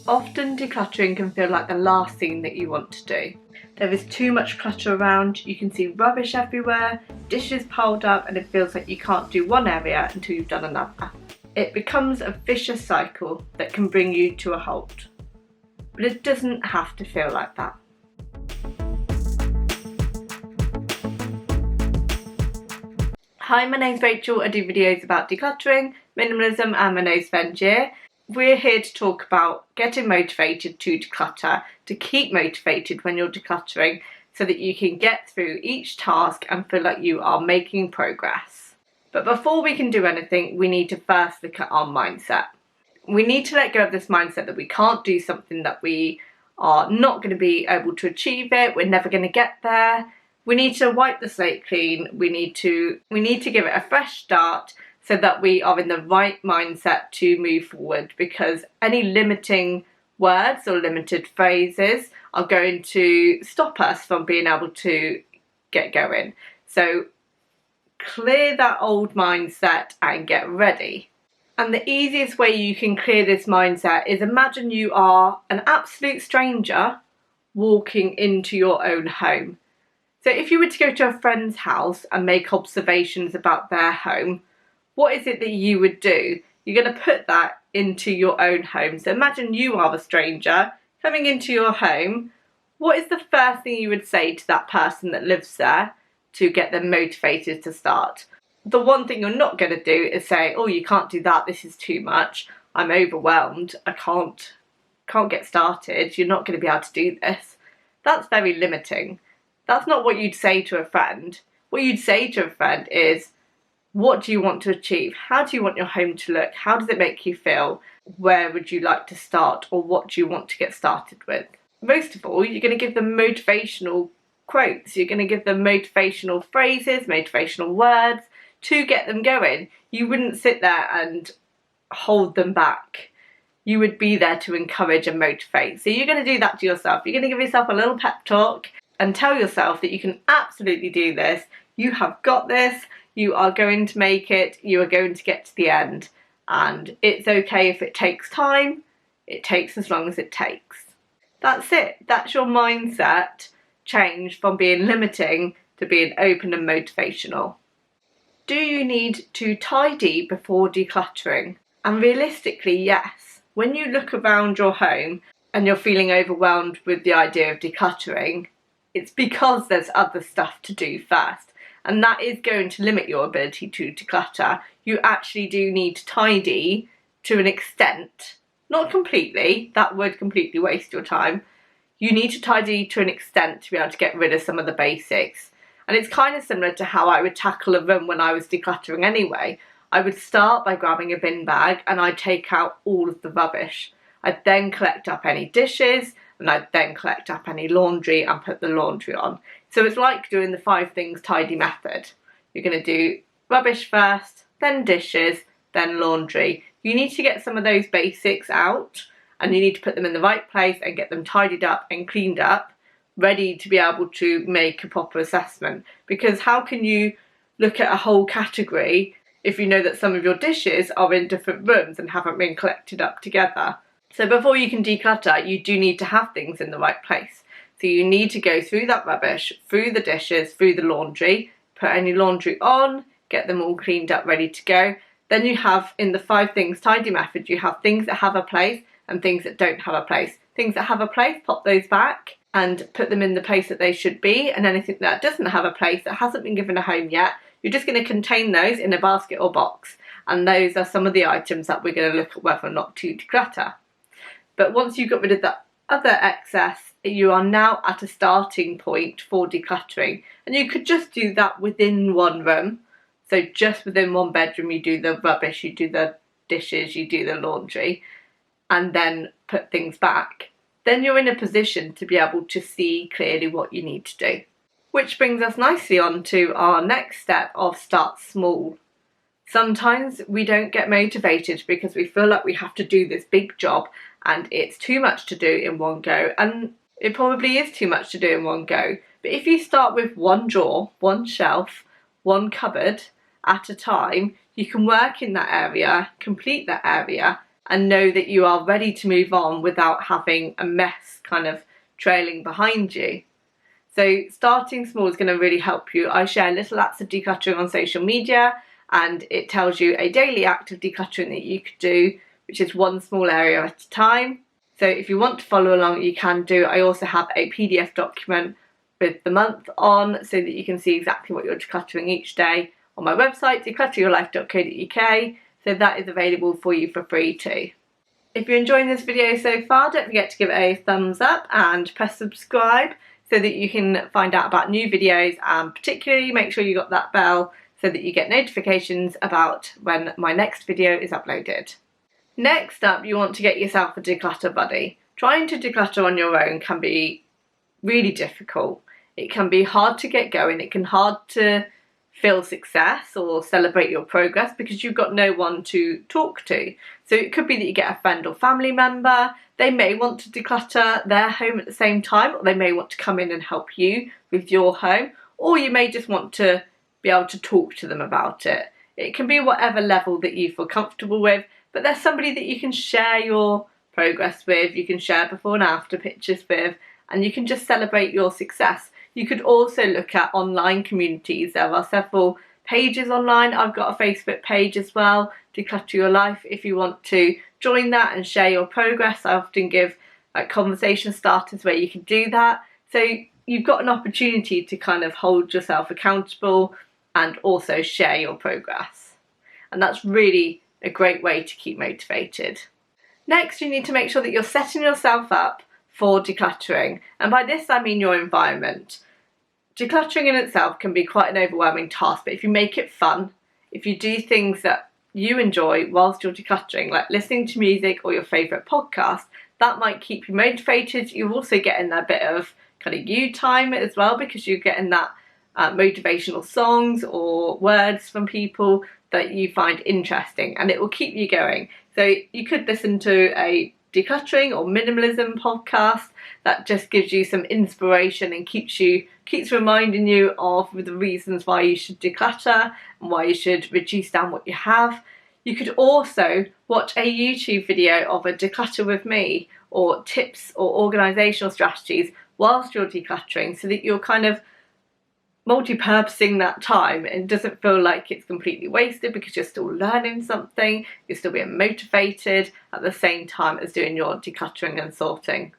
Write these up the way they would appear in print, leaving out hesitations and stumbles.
Often decluttering can feel like the last thing that you want to do. There is too much clutter around, you can see rubbish everywhere, dishes piled up, and it feels like you can't do one area until you've done another. It becomes a vicious cycle that can bring you to a halt. But it doesn't have to feel like that. Hi, my name's Rachel. I do videos about decluttering, minimalism and my no spend year. We're here to talk about getting motivated to declutter, to keep motivated when you're decluttering so that you can get through each task and feel like you are making progress. But before we can do anything, we need to first look at our mindset. We need to let go of this mindset that we can't do something, that we are not going to be able to achieve it, we're never going to get there. We need to wipe the slate clean, we need to give it a fresh start so that we are in the right mindset to move forward, because any limiting words or limited phrases are going to stop us from being able to get going. So clear that old mindset and get ready. And the easiest way you can clear this mindset is imagine you are an absolute stranger walking into your own home. So if you were to go to a friend's house and make observations about their home, what is it that you would do? You're going to put that into your own home. So imagine you are the stranger coming into your home. What is the first thing you would say to that person that lives there to get them motivated to start? The one thing you're not going to do is say, oh, you can't do that, this is too much, I'm overwhelmed, I can't get started, you're not going to be able to do this. That's very limiting. That's not what you'd say to a friend. What you'd say to a friend is, what do you want to achieve? How do you want your home to look? How does it make you feel? Where would you like to start? Or what do you want to get started with? Most of all, you're going to give them motivational quotes. You're going to give them motivational phrases, motivational words to get them going. You wouldn't sit there and hold them back. You would be there to encourage and motivate. So you're going to do that to yourself. You're going to give yourself a little pep talk and tell yourself that you can absolutely do this. You have got this. You are going to make it. You are going to get to the end. And it's okay if it takes time. It takes as long as it takes. That's it. That's your mindset change from being limiting to being open and motivational. Do you need to tidy before decluttering? And realistically, yes. When you look around your home and you're feeling overwhelmed with the idea of decluttering, it's because there's other stuff to do first. And that is going to limit your ability to declutter. You actually do need to tidy to an extent. Not completely. That would completely waste your time. You need to tidy to an extent to be able to get rid of some of the basics. And it's kind of similar to how I would tackle a room when I was decluttering anyway. I would start by grabbing a bin bag and I'd take out all of the rubbish. I'd then collect up any dishes and I'd then collect up any laundry and put the laundry on. So it's like doing the 5 things tidy method. You're going to do rubbish first, then dishes, then laundry. You need to get some of those basics out and you need to put them in the right place and get them tidied up and cleaned up, ready to be able to make a proper assessment. Because how can you look at a whole category if you know that some of your dishes are in different rooms and haven't been collected up together? So before you can declutter, you do need to have things in the right place. So you need to go through that rubbish, through the dishes, through the laundry, put any laundry on, get them all cleaned up, ready to go. Then you have, in the 5 things tidy method, you have things that have a place and things that don't have a place. Things that have a place, pop those back and put them in the place that they should be. And anything that doesn't have a place, that hasn't been given a home yet, you're just going to contain those in a basket or box. And those are some of the items that we're going to look at whether or not to declutter. But once you've got rid of that other excess, you are now at a starting point for decluttering. And you could just do that within one room. So just within one bedroom, you do the rubbish, you do the dishes, you do the laundry, and then put things back. Then you're in a position to be able to see clearly what you need to do. Which brings us nicely on to our next step of start small. Sometimes we don't get motivated because we feel like we have to do this big job and it's too much to do in one go, and it probably is too much to do in one go. But if you start with one drawer, one shelf, one cupboard at a time, you can work in that area, complete that area, and know that you are ready to move on without having a mess kind of trailing behind you. So starting small is going to really help you. I share little acts of decluttering on social media, and it tells you a daily act of decluttering that you could do, which is one small area at a time. So if you want to follow along, you can do. I also have a PDF document with the month on, so that you can see exactly what you're decluttering each day on my website, declutteryourlife.co.uk. So that is available for you for free too. If you're enjoying this video so far, don't forget to give it a thumbs up and press subscribe so that you can find out about new videos, and particularly make sure you got that bell so that you get notifications about when my next video is uploaded. Next up, you want to get yourself a declutter buddy. Trying to declutter on your own can be really difficult. It can be hard to get going. It can be hard to feel success or celebrate your progress because you've got no one to talk to. So it could be that you get a friend or family member. They may want to declutter their home at the same time, or they may want to come in and help you with your home, or you may just want to be able to talk to them about it. It can be whatever level that you feel comfortable with, but there's somebody that you can share your progress with, you can share before and after pictures with, and you can just celebrate your success. You could also look at online communities. There are several pages online. I've got a Facebook page as well, Declutter Your Life, if you want to join that and share your progress. I often give conversation starters where you can do that. So you've got an opportunity to kind of hold yourself accountable and also share your progress. And that's really a great way to keep motivated. Next, you need to make sure that you're setting yourself up for decluttering. And by this, I mean your environment. Decluttering in itself can be quite an overwhelming task, but if you make it fun, if you do things that you enjoy whilst you're decluttering, like listening to music or your favourite podcast, that might keep you motivated. You're also getting a bit of kind of you time as well, because you're getting that motivational songs or words from people that you find interesting, and it will keep you going. So you could listen to a decluttering or minimalism podcast that just gives you some inspiration and keeps reminding you of the reasons why you should declutter and why you should reduce down what you have. You could also watch a YouTube video of a declutter with me, or tips or organisational strategies whilst you're decluttering, so that you're kind of multi-purposing that time and it doesn't feel like it's completely wasted, because you're still learning something, you're still being motivated at the same time as doing your decluttering and sorting.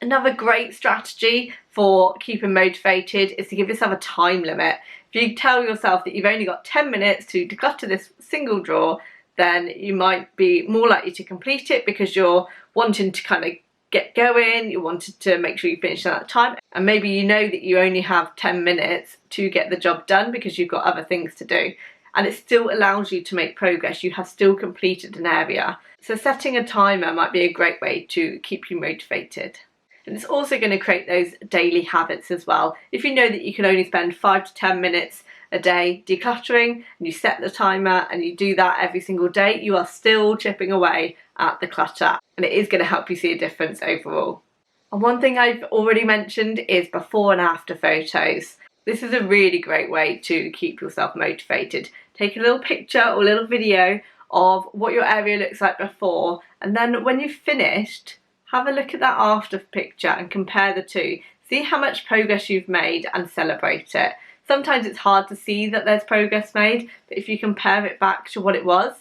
Another great strategy for keeping motivated is to give yourself a time limit. If you tell yourself that you've only got 10 minutes to declutter this single drawer, then you might be more likely to complete it, because you're wanting to kind of get going, you wanted to make sure you finish at that time, and maybe you know that you only have 10 minutes to get the job done because you've got other things to do, and it still allows you to make progress. You have still completed an area. So setting a timer might be a great way to keep you motivated. And it's also going to create those daily habits as well. If you know that you can only spend 5 to 10 minutes a day decluttering, and you set the timer and you do that every single day, you are still chipping away at the clutter, and it is going to help you see a difference overall. And one thing I've already mentioned is before and after photos. This is a really great way to keep yourself motivated. Take a little picture or a little video of what your area looks like before, and then when you've finished, have a look at that after picture and compare the two. See how much progress you've made and celebrate it. Sometimes it's hard to see that there's progress made, but if you compare it back to what it was,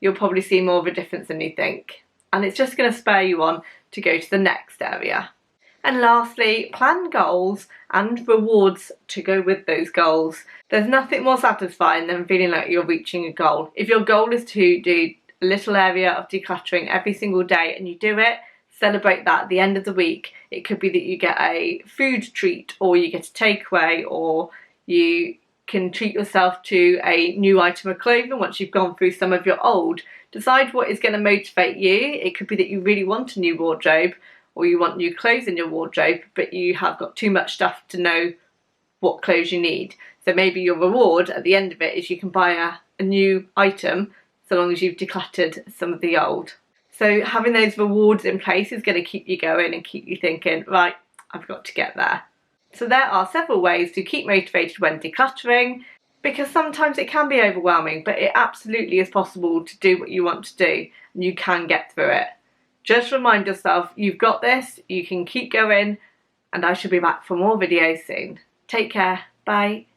you'll probably see more of a difference than you think. And it's just going to spur you on to go to the next area. And lastly, plan goals and rewards to go with those goals. There's nothing more satisfying than feeling like you're reaching a goal. If your goal is to do a little area of decluttering every single day and you do it, celebrate that at the end of the week. It could be that you get a food treat, or you get a takeaway, or you can treat yourself to a new item of clothing once you've gone through some of your old. Decide what is going to motivate you. It could be that you really want a new wardrobe, or you want new clothes in your wardrobe, but you have got too much stuff to know what clothes you need. So maybe your reward at the end of it is you can buy a new item, so long as you've decluttered some of the old. So having those rewards in place is going to keep you going and keep you thinking, right, I've got to get there. So there are several ways to keep motivated when decluttering. because sometimes it can be overwhelming, but it absolutely is possible to do what you want to do and you can get through it. Just remind yourself you've got this, you can keep going, and I shall be back for more videos soon. Take care, bye.